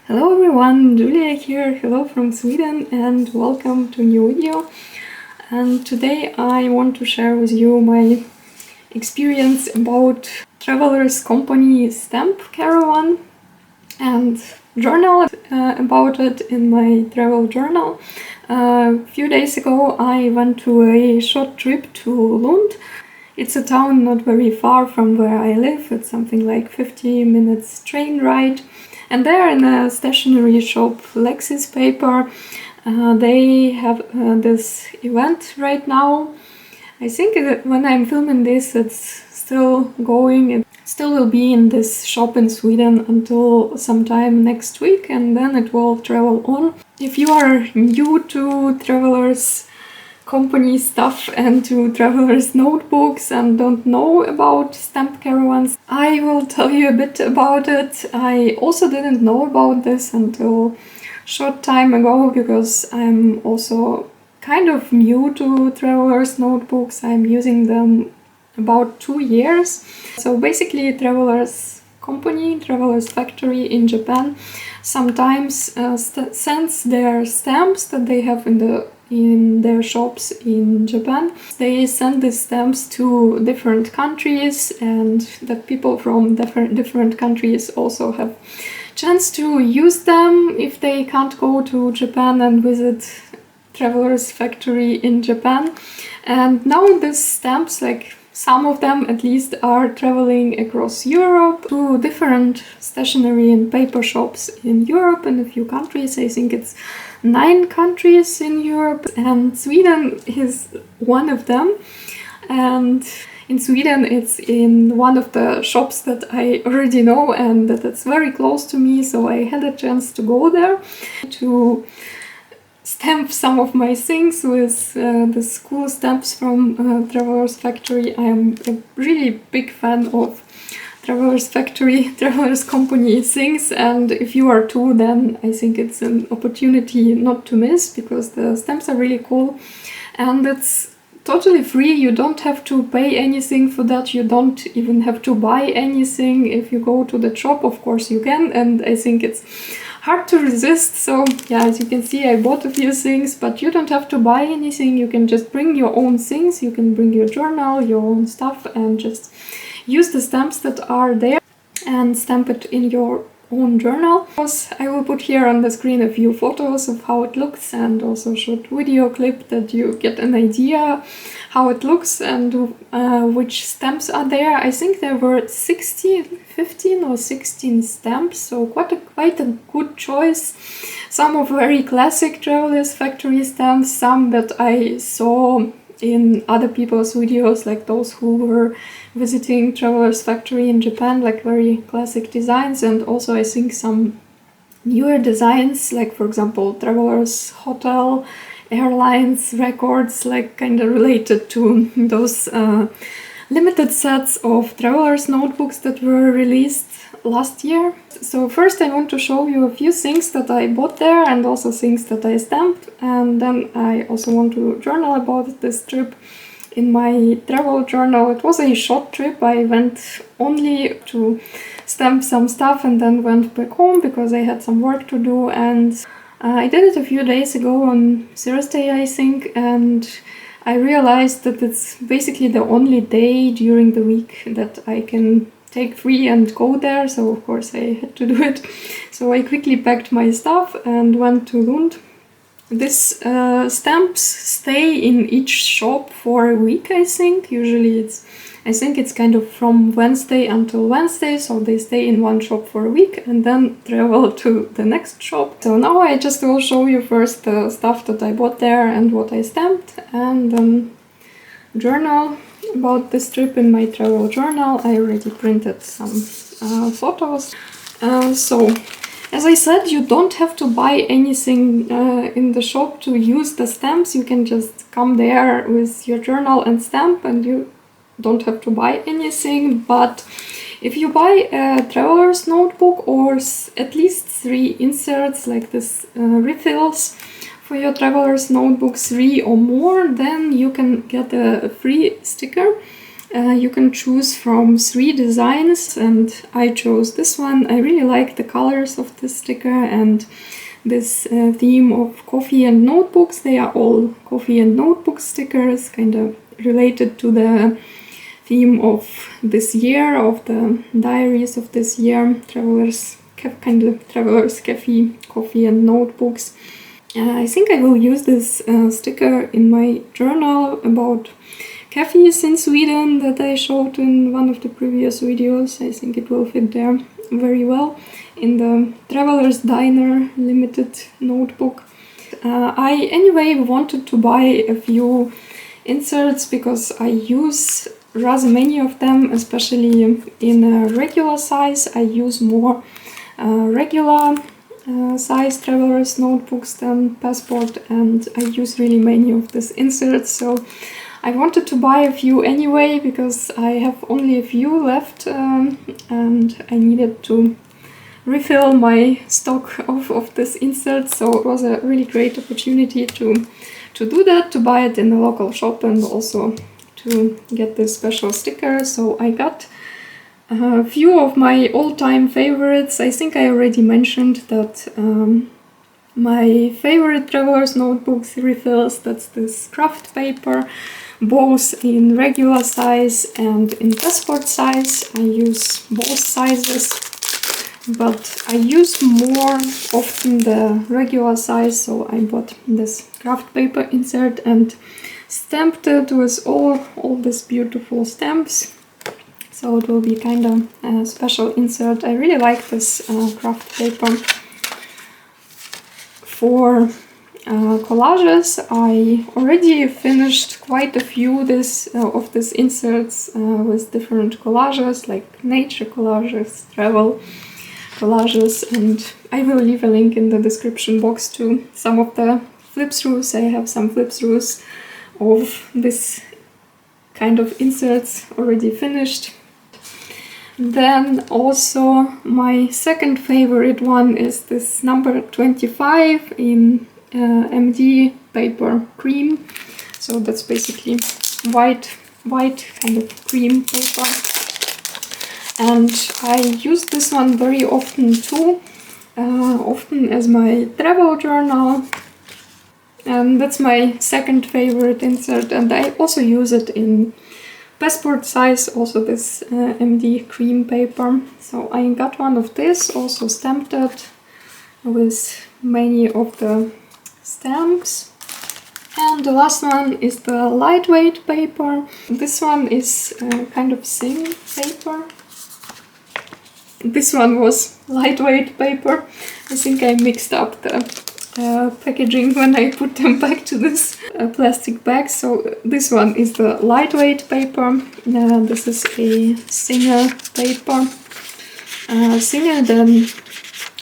Hello everyone, Julia here, hello from Sweden and welcome to a new video. And today I want to share with you my experience about Traveler's Company Stamp Caravan and journal about it in my travel journal. A few days ago I went to a short trip to Lund. It's a town not very far from where I live, it's something like 50 minutes train ride. And there in a stationery shop, Lexis Paper, they have this event right now. I think that when I'm filming this, it's still going. It still will be in this shop in Sweden until sometime next week, and then it will travel on. If you are new to Traveler's Company stuff and to Traveler's notebooks and don't know about stamp caravans, I will tell you a bit about it. I also didn't know about this until short time ago because I'm also kind of new to Traveler's notebooks. I'm using them about 2 years. So basically Traveler's Company, Traveler's Factory in Japan sometimes sends their stamps that they have in their shops in Japan. They send these stamps to different countries, and that people from different countries also have chance to use them if they can't go to Japan and visit Traveler's Factory in Japan. And now these stamps, like some of them at least, are traveling across Europe to different stationery and paper shops in Europe and a few countries. I think it's 9 countries in Europe, and Sweden is one of them. And in Sweden it's in one of the shops that I already know and that it's very close to me, so I had a chance to go there to stamp some of my things with the school stamps from Traveler's Factory. I am a really big fan of Traveler's Factory, Traveler's Company things, and if you are too, then I think it's an opportunity not to miss, because the stamps are really cool and it's totally free. You don't have to pay anything for that, you don't even have to buy anything. If you go to the shop, of course you can, and I think it's hard to resist. So yeah, as you can see, I bought a few things, but you don't have to buy anything. You can just bring your own things, you can bring your journal, your own stuff, and just use the stamps that are there and stamp it in your own journal. I will put here on the screen a few photos of how it looks and also a short video clip that you get an idea how it looks and which stamps are there. I think there were 15 or 16 stamps, so quite a good choice. Some of very classic Traveler's Factory stamps, some that I saw in other people's videos, like those who were visiting Traveler's Factory in Japan, like very classic designs, and also I think some newer designs, like for example Traveler's Hotel, Airlines, Records, like kind of related to those limited sets of Traveler's notebooks that were released last year. So first I want to show you a few things that I bought there and also things that I stamped, and then I also want to journal about this trip in my travel journal. It was a short trip. I went only to stamp some stuff and then went back home because I had some work to do, and I did it a few days ago on Thursday, I think, and I realized that it's basically the only day during the week that I can take free and go there, so of course I had to do it. So I quickly packed my stuff and went to Lund. These stamps stay in each shop for a week, I think. Usually it's kind of from Wednesday until Wednesday, so they stay in one shop for a week and then travel to the next shop. So now I just will show you first the stuff that I bought there and what I stamped, and then journal about this trip in my travel journal. I already printed some photos. So as I said, you don't have to buy anything in the shop to use the stamps. You can just come there with your journal and stamp, and you don't have to buy anything. But if you buy a Traveler's notebook or at least 3 inserts like this refills for your Traveler's notebook, 3 or more, then you can get a free sticker You can choose from 3 designs, and I chose this one. I really like the colors of this sticker and this theme of coffee and notebooks. They are all coffee and notebook stickers, kind of related to the theme of this year, of the diaries of this year, travelers cafe, coffee and notebooks. I think I will use this sticker in my journal about cafes in Sweden that I showed in one of the previous videos. I think it will fit there very well in the Traveler's Diner limited notebook. I anyway wanted to buy a few inserts because I use rather many of them, especially in a regular size. I use more regular size traveler's notebooks than passport, and I use really many of these inserts, so I wanted to buy a few anyway because I have only a few left, and I needed to refill my stock of this insert, so it was a really great opportunity to do that, to buy it in a local shop and also to get this special sticker. So I got a few of my all-time favorites. I think I already mentioned that my favorite traveler's notebooks refills, that's this craft paper, both in regular size and in passport size. I use both sizes, but I use more often the regular size, so I bought this craft paper insert and stamped it with all these beautiful stamps. So it will be kind of a special insert. I really like this craft paper. For collages, I already finished quite a few of these inserts with different collages, like nature collages, travel collages, and I will leave a link in the description box to some of the flip-throughs. I have some flip-throughs of this kind of inserts already finished. Then also my second favorite one is this number 25 in MD paper cream. So that's basically white kind of cream paper. And I use this one very often too, often as my travel journal. And that's my second favorite insert, and I also use it in passport size, also this MD cream paper. So I got one of this, also stamped it with many of the stamps. And the last one is the lightweight paper. This one is kind of thin paper. This one was lightweight paper. I think I mixed up the packaging when I put them back to this plastic bag. So this one is the lightweight paper. This is a thinner paper, thinner than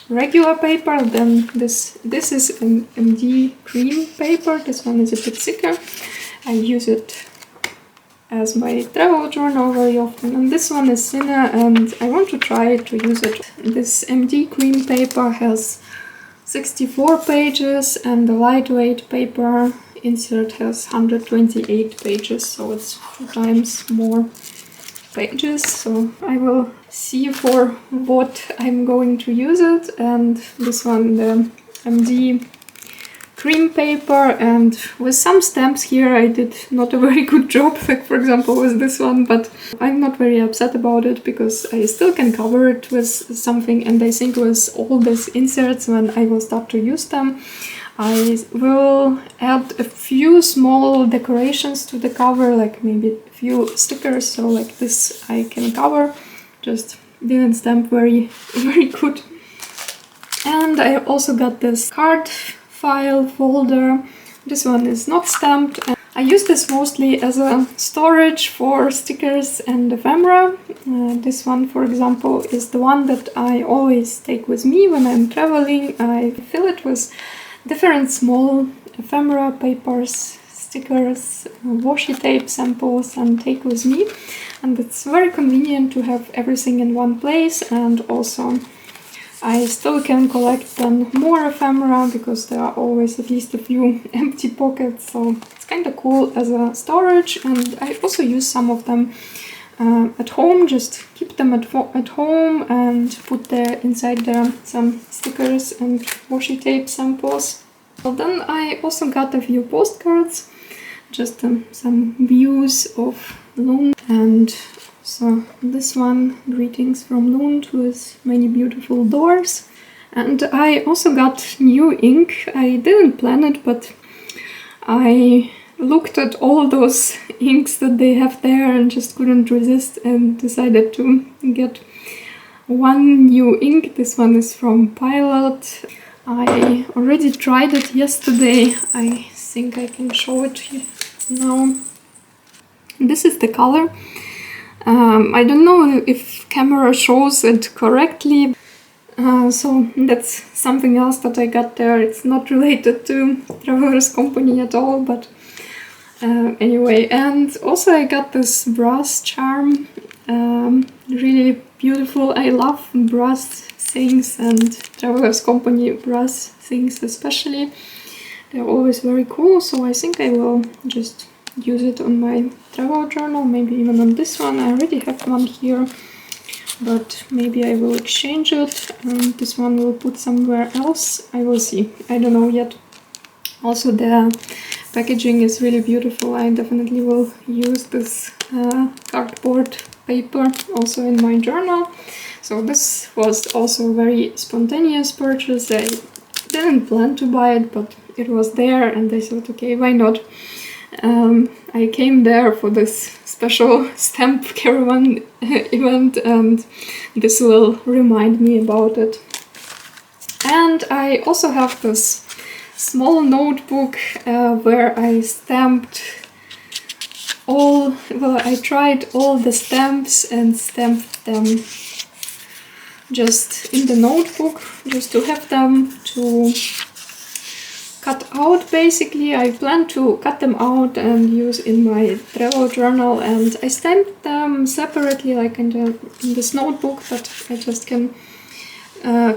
regular paper. Then this is an MD cream paper. This one is a bit thicker. I use it as my travel journal very often, and this one is thinner, and I want to try to use it. This MD cream paper has 64 pages, and the lightweight paper insert has 128 pages, so it's 2 times more pages. So I will see for what I'm going to use it. And this one, the MD cream paper, and with some stamps here I did not a very good job, like for example with this one, but I'm not very upset about it because I still can cover it with something, and I think with all these inserts, when I will start to use them, I will add a few small decorations to the cover, like maybe a few stickers, so like this I can cover, just didn't stamp very good. And I also got this card file folder. This one is not stamped. I use this mostly as a storage for stickers and ephemera. This one, for example, is the one that I always take with me when I'm traveling. I fill it with different small ephemera papers, stickers, washi tape samples, and take with me. And it's very convenient to have everything in one place, and also I still can collect then more ephemera because there are always at least a few empty pockets, so it's kind of cool as a storage, and I also use some of them at home, just keep them at home and put there inside there some stickers and washi tape samples. Well, then I also got a few postcards, just some views of Lund, and so this one, greetings from Lund, with many beautiful doors. And I also got new ink. I didn't plan it, but I looked at all those inks that they have there and just couldn't resist and decided to get one new ink. This one is from Pilot. I already tried it yesterday. I think I can show it to you now. This is the color. I don't know if camera shows it correctly. So that's something else that I got there. It's not related to Traveler's Company at all, but anyway. And also I got this brass charm, really beautiful. I love brass things, and Traveler's Company brass things especially. They're always very cool, so I think I will just use it on my travel journal, maybe even on this one. I already have one here, but maybe I will exchange it, and this one will put somewhere else. I will see. I don't know yet. Also, the packaging is really beautiful. I definitely will use this cardboard paper also in my journal. So this was also a very spontaneous purchase. I didn't plan to buy it, but it was there and I thought, okay, why not? I came there for this special Stamp Caravan event, and this will remind me about it. And I also have this small notebook where I stamped I tried all the stamps and stamped them just in the notebook, just to have them to cut out. Basically, I plan to cut them out and use in my travel journal, and I stamped them separately, like in this notebook, but I just can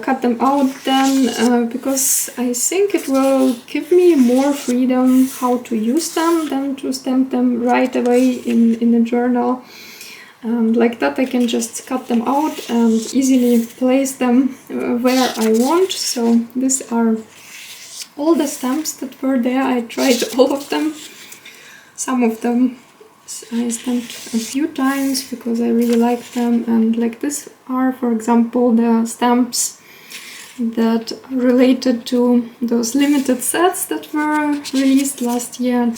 cut them out then, because I think it will give me more freedom how to use them than to stamp them right away in a journal. Like that I can just cut them out and easily place them where I want. So these are all the stamps that were there. I tried all of them. Some of them I stamped a few times because I really like them, and like this are, for example, the stamps that are related to those limited sets that were released last year.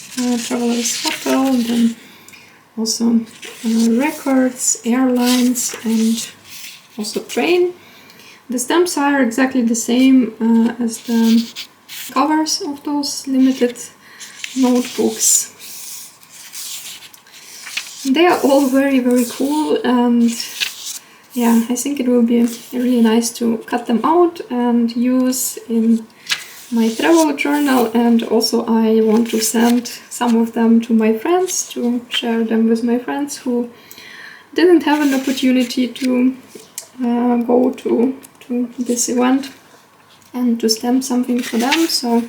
Traveler's Hotel, and then also records, airlines, and also train. The stamps are exactly the same as the covers of those limited notebooks. They are all very, very cool, and yeah, I think it will be really nice to cut them out and use in my travel journal. And also I want to send some of them to my friends, to share them with my friends who didn't have an opportunity to go to this event and to stamp something for them. So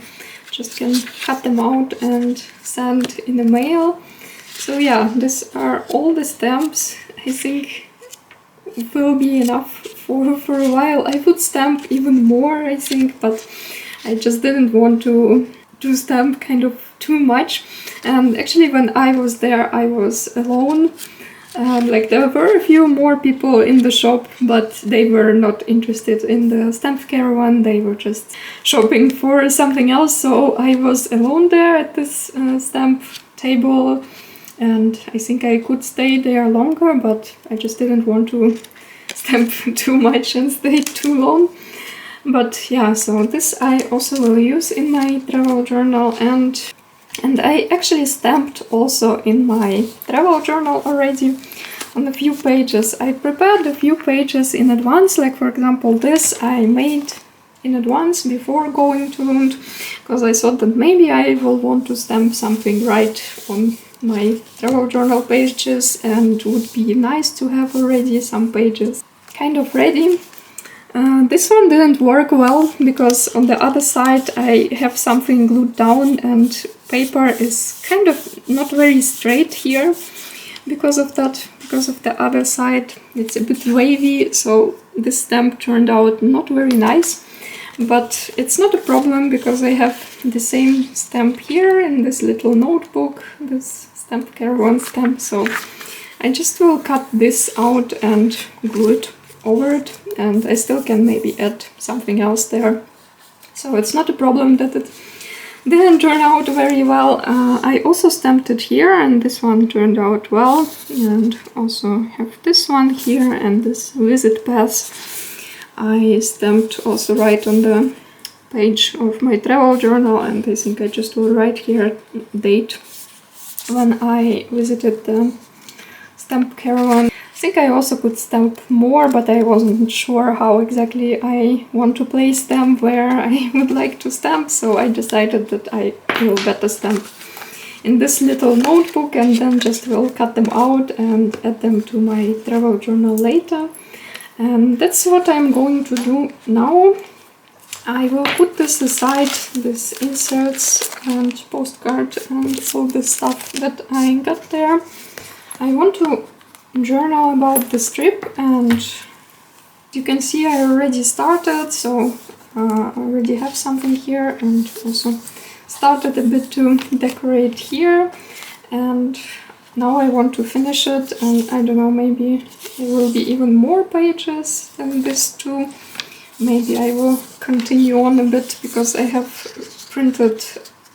just can cut them out and send in the mail. So yeah, these are all the stamps. I think it will be enough for a while. I would stamp even more, I think, but I just didn't want to stamp kind of too much. And actually when I was there, I was alone. Like there were a few more people in the shop, but they were not interested in the Stamp Caravan. They were just shopping for something else. So I was alone there at this stamp table. And I think I could stay there longer, but I just didn't want to stamp too much and stay too long. But yeah, so this I also will use in my travel journal, and I actually stamped also in my travel journal already on a few pages. I prepared a few pages in advance, like for example this I made in advance before going to Lund, because I thought that maybe I will want to stamp something right on my travel journal pages, and it would be nice to have already some pages kind of ready. This one didn't work well because on the other side I have something glued down and paper is kind of not very straight here because of that, because of the other side. It's a bit wavy, so this stamp turned out not very nice. But it's not a problem because I have the same stamp here in this little notebook, this Stamp Caravan stamp, so I just will cut this out and glue it over it, and I still can maybe add something else there. So it's not a problem that it didn't turn out very well. I also stamped it here, and this one turned out well, and also have this one here and this visit pass. I stamped also right on the page of my travel journal, and I think I just will write here date when I visited the Stamp Caravan. I think I also could stamp more, but I wasn't sure how exactly I want to place them where I would like to stamp, so I decided that I will better stamp in this little notebook and then just will cut them out and add them to my travel journal later. And that's what I'm going to do now. I will put this aside, these inserts and postcard and all the stuff that I got there. I want to journal about this trip, and you can see I already started, so I already have something here, and also started a bit to decorate here, and now I want to finish it, and I don't know, maybe there will be even more pages than this too. Maybe I will continue on a bit because I have printed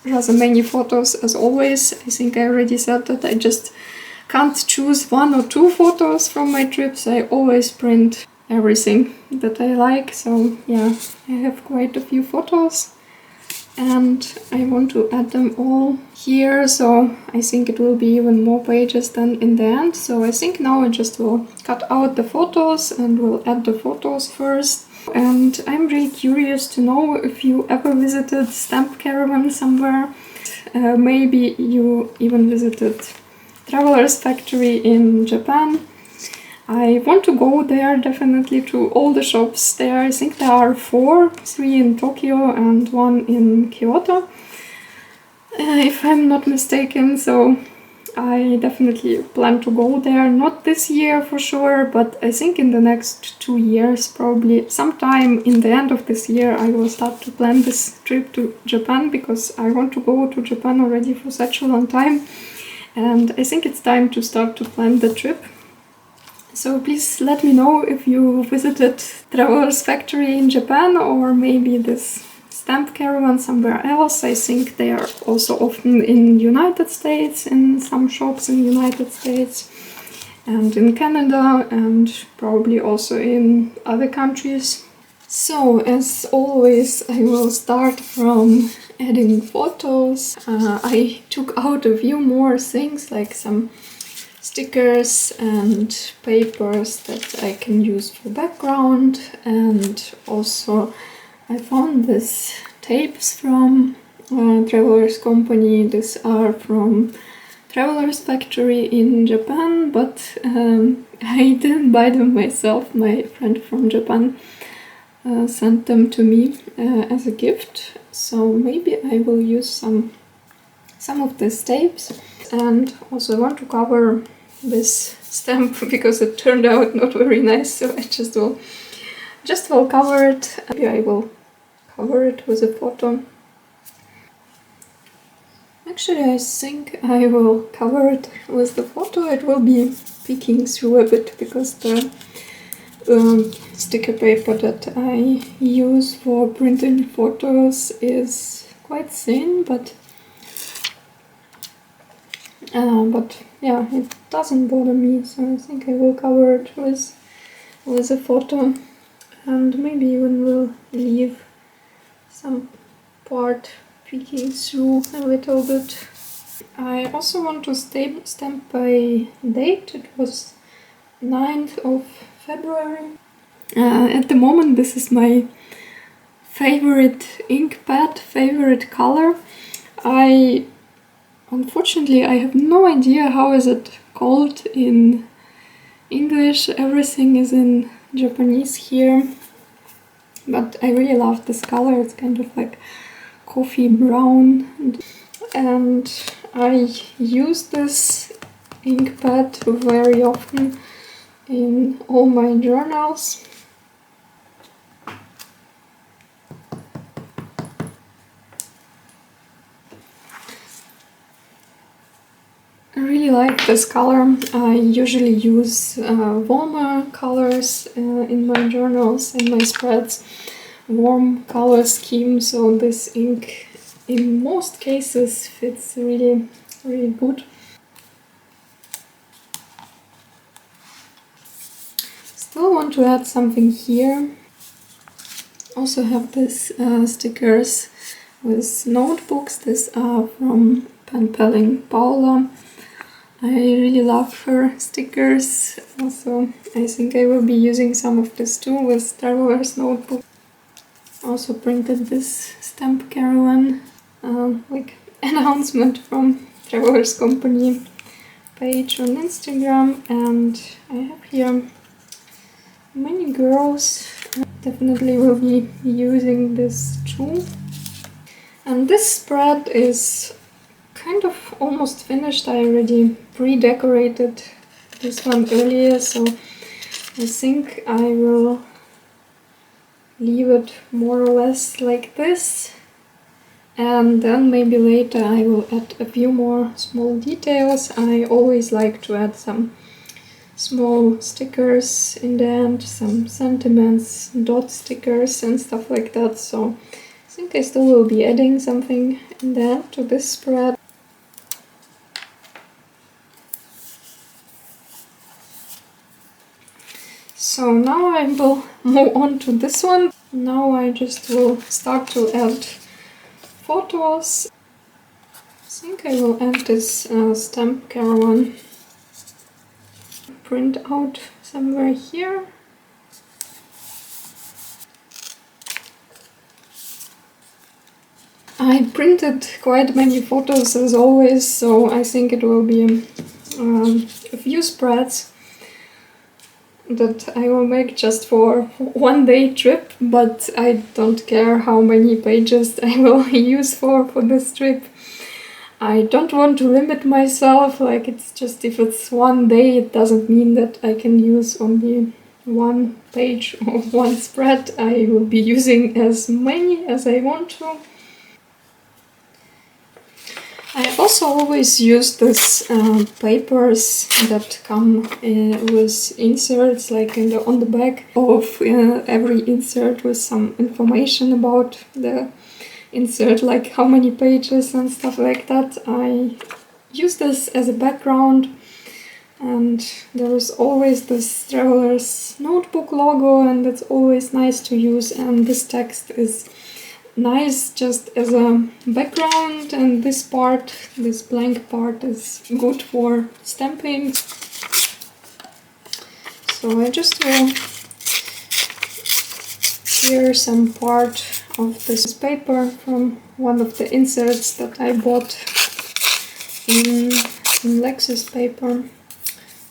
rather many photos as always. I think I already said that I just can't choose 1 or 2 photos from my trips. I always print everything that I like, so yeah, I have quite a few photos. And I want to add them all here, so I think it will be even more pages than in the end. So I think now I just will cut out the photos and will add the photos first. And I'm really curious to know if you ever visited Stamp Caravan somewhere. Maybe you even visited Traveler's Factory in Japan. I want to go there definitely to all the shops there. I think there are 4, 3 in Tokyo and 1 in Kyoto, if I'm not mistaken. So I definitely plan to go there, not this year for sure, but I think in the next 2 years, probably sometime in the end of this year, I will start to plan this trip to Japan, because I want to go to Japan already for such a long time, and I think it's time to start to plan the trip. So please let me know if you visited Traveler's Factory in Japan, or maybe this Stamp Caravan somewhere else. I think they are also often in United States, in some shops in United States, and in Canada, and probably also in other countries. So as always, I will start from adding photos. I took out a few more things, like some stickers and papers that I can use for background, and also I found these tapes from Traveler's Company. These are from Traveler's Factory in Japan, but I didn't buy them myself. My friend from Japan sent them to me as a gift, so maybe I will use some of these tapes. And also I want to cover this stamp because it turned out not very nice, so I just will cover it. Maybe I will cover it with a photo. Actually, I think I will cover it with the photo. It will be peeking through a bit because the sticker paper that I use for printing photos is quite thin, but yeah, it doesn't bother me, so I think I will cover it with a photo, and maybe even will leave some part peeking through a little bit. I also want to stamp by date. It was 9th of February. At the moment this is my favorite ink pad, favorite color. Unfortunately, I have no idea how is it called in English. Everything is in Japanese here. But I really love this color. It's kind of like coffee brown. And and I use this ink pad very often in all my journals. I really like this color. I usually use warmer colors in my journals, in my spreads, warm color scheme, so this ink in most cases fits really, really good. Still want to add something here. Also have this stickers with notebooks. These are from Pen Paling Paula. I really love her stickers. Also, I think I will be using some of this too with Traveler's Notebook. Also printed this Stamp Caravan like announcement from Traveler's Company page on Instagram, and I have here many girls. Definitely will be using this too. And this spread is kind of almost finished. I already pre-decorated this one earlier, so I think I will leave it more or less like this, and then maybe later I will add a few more small details. I always like to add some small stickers in the end, some sentiments, dot stickers and stuff like that, so I think I still will be adding something in the end to this spread. So now I will move on to this one. Now I just will start to add photos. I think I will add this Stamp Caravan print out somewhere here. I printed quite many photos as always, so I think it will be a few spreads that I will make just for one day trip, but I don't care how many pages I will use for this trip. I don't want to limit myself, like it's just if it's one day, it doesn't mean that I can use only one page or one spread. I will be using as many as I want to. I also always use these papers that come with inserts, like on the back of every insert with some information about the insert, like how many pages and stuff like that. I use this as a background, and there is always this Traveler's Notebook logo, and it's always nice to use, and this text is nice just as a background, and this part, this blank part, is good for stamping. So I just will tear some part of this paper from one of the inserts that I bought in Lexis paper,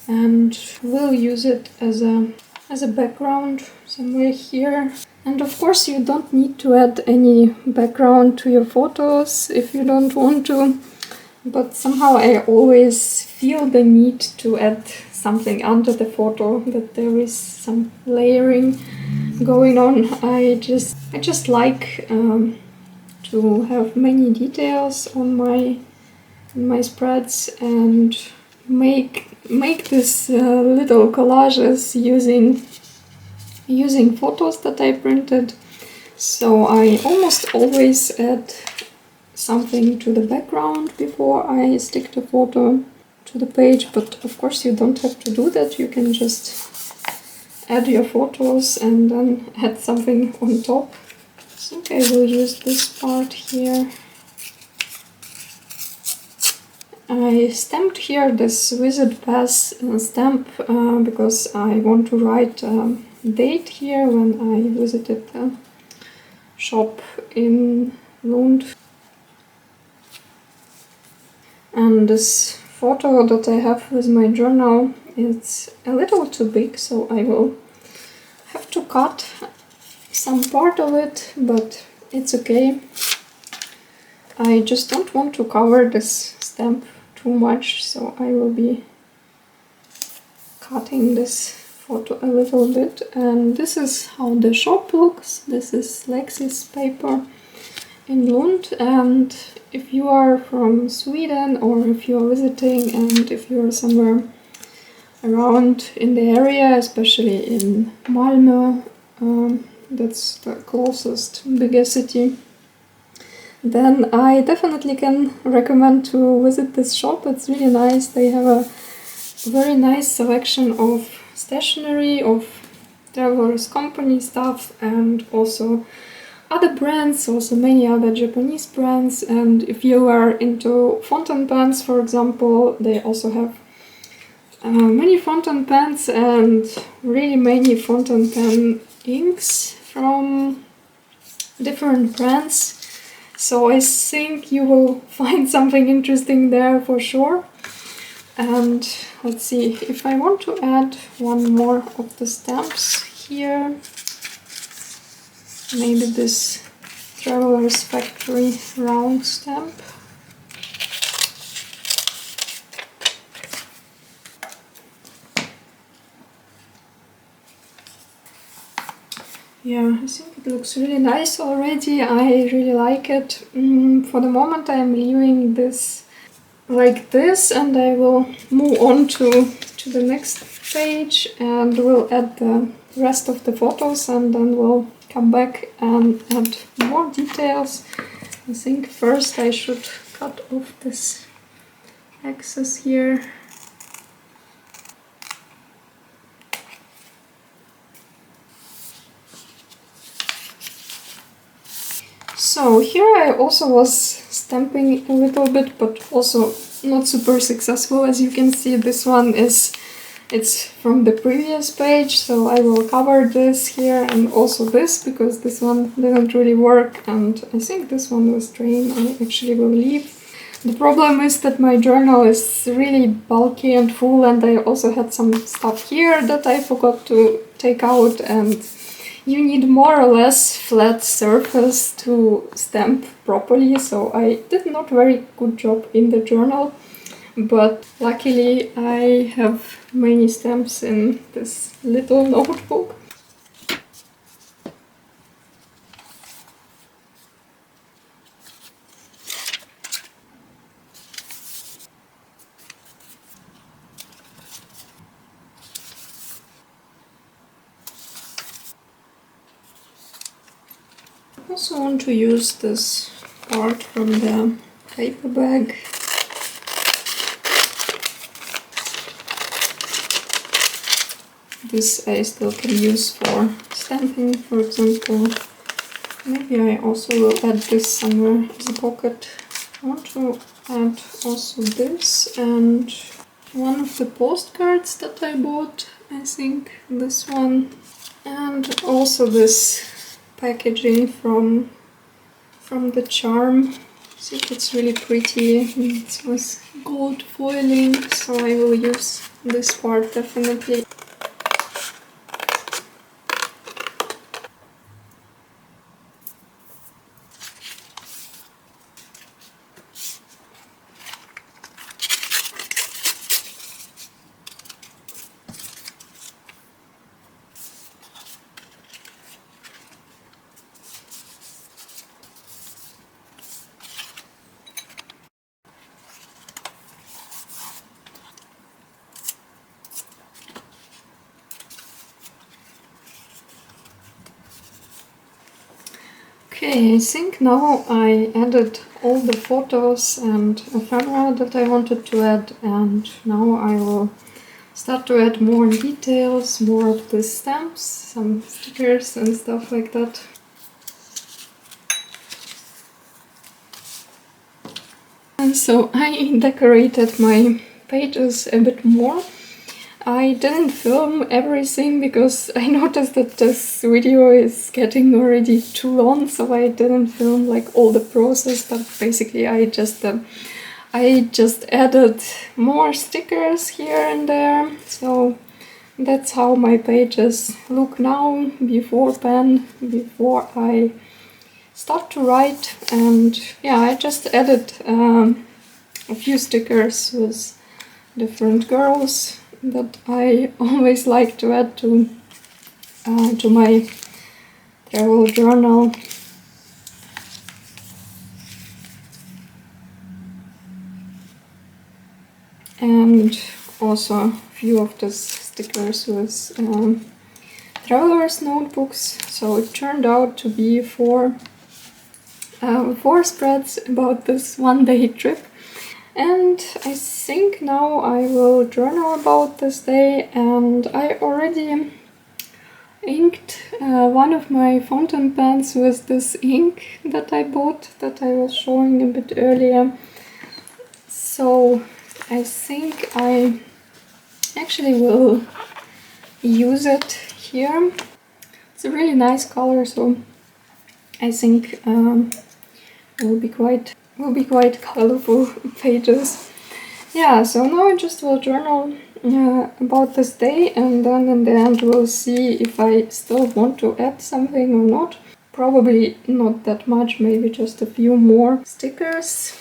and will use it as a background somewhere here. And of course you don't need to add any background to your photos if you don't want to, but somehow I always feel the need to add something under the photo, that there is some layering going on. I just like to have many details on my spreads, and make this little collages using photos that I printed. So I almost always add something to the background before I stick the photo to the page, but of course you don't have to do that. You can just add your photos and then add something on top. I think I will use this part here. I stamped here this Visit Pass stamp because I want to write date here when I visited the shop in Lund. And this photo that I have with my journal is a little too big, so I will have to cut some part of it, but it's okay. I just don't want to cover this stamp too much, so I will be cutting this photo a little bit. And this is how the shop looks. This is Lexi's paper in Lund, and if you are from Sweden or if you are visiting and if you are somewhere around in the area, especially in Malmö, that's the closest bigger city, then I definitely can recommend to visit this shop. It's really nice. They have a very nice selection of stationery, of travelers' company stuff, and also other brands, also many other Japanese brands. And if you are into fountain pens, for example, they also have many fountain pens and really many fountain pen inks from different brands. So I think you will find something interesting there for sure. And let's see, if I want to add one more of the stamps here, maybe this Traveler's Factory round stamp. Yeah, I think it looks really nice already. I really like it. For the moment I'm leaving this like this, and I will move on to the next page and we'll add the rest of the photos, and then we'll come back and add more details. I think first I should cut off this excess here. So here I also was stamping a little bit, but also not super successful. As you can see, this one it's from the previous page, so I will cover this here and also this, because this one didn't really work, and I think this one was drained. I actually will leave. The problem is that my journal is really bulky and full, and I also had some stuff here that I forgot to take out, and you need more or less flat surface to stamp properly, so I did not very good job in the journal, but luckily I have many stamps in this little notebook. I also want to use this part from the paper bag. This I still can use for stamping, for example. Maybe I also will add this somewhere as a pocket. I want to add also this and one of the postcards that I bought, I think this one, and also this packaging from the charm. I think it's really pretty. It was gold foiling, so I will use this part definitely. Okay, I think now I added all the photos and ephemera that I wanted to add, and now I will start to add more details, more of the stamps, some stickers and stuff like that. And so I decorated my pages a bit more. I didn't film everything because I noticed that this video is getting already too long, so I didn't film like all the process, but basically I just added more stickers here and there. So that's how my pages look now, before pen, before I start to write, and yeah, I just added a few stickers with different girls that I always like to add to my travel journal. And also a few of the stickers with traveler's notebooks. So it turned out to be four spreads about this one-day trip. And I think now I will journal about this day, and I already inked one of my fountain pens with this ink that I bought, that I was showing a bit earlier. So I think I actually will use it here. It's a really nice color, so I think will be quite colorful pages. Yeah, so now I just will journal about this day, and then in the end we'll see if I still want to add something or not. Probably not that much, maybe just a few more stickers.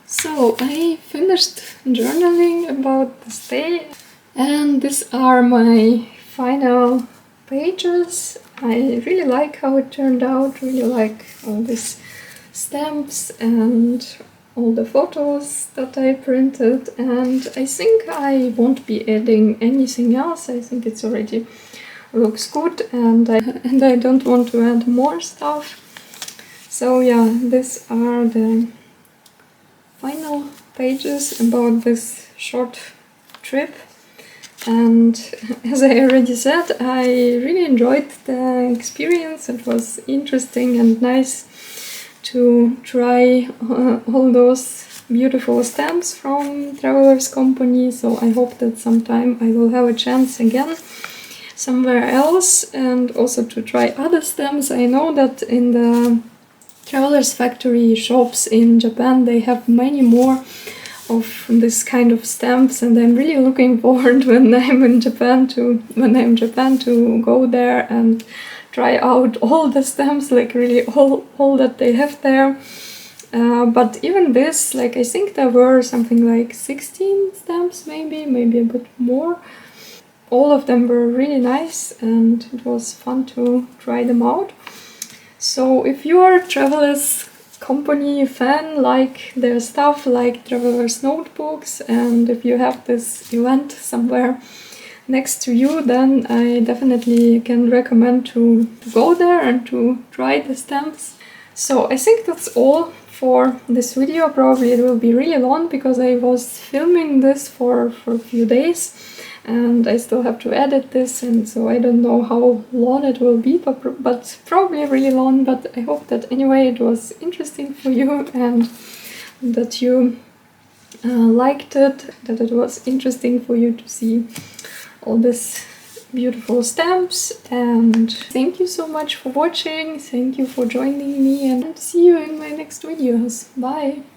So I finished journaling about this day, and these are my final pages. I really like how it turned out, really like all these stamps and all the photos that I printed, and I think I won't be adding anything else. I think it's already looks good, and I don't want to add more stuff. So yeah, these are the final pages about this short trip, and as I already said, I really enjoyed the experience. It was interesting and nice to try all those beautiful stamps from Traveler's Company, so I hope that sometime I will have a chance again somewhere else, and also to try other stamps. I know that in the Traveler's Factory shops in Japan they have many more of this kind of stamps, and I'm really looking forward when I'm Japan to go there and try out all the stamps, like really all that they have there. But even this, like I think there were something like 16 stamps, maybe a bit more. All of them were really nice, and it was fun to try them out. So if you are a Traveler's Company fan, like their stuff, like Traveler's notebooks, and if you have this event somewhere next to you, then I definitely can recommend to go there and to try the stamps. So I think that's all for this video. Probably it will be really long because I was filming this for a few days, and I still have to edit this, and so I don't know how long it will be, but probably really long. But I hope that anyway it was interesting for you, and that you liked it, that it was interesting for you to see all these beautiful stamps. And thank you so much for watching, thank you for joining me, and see you in my next videos. Bye!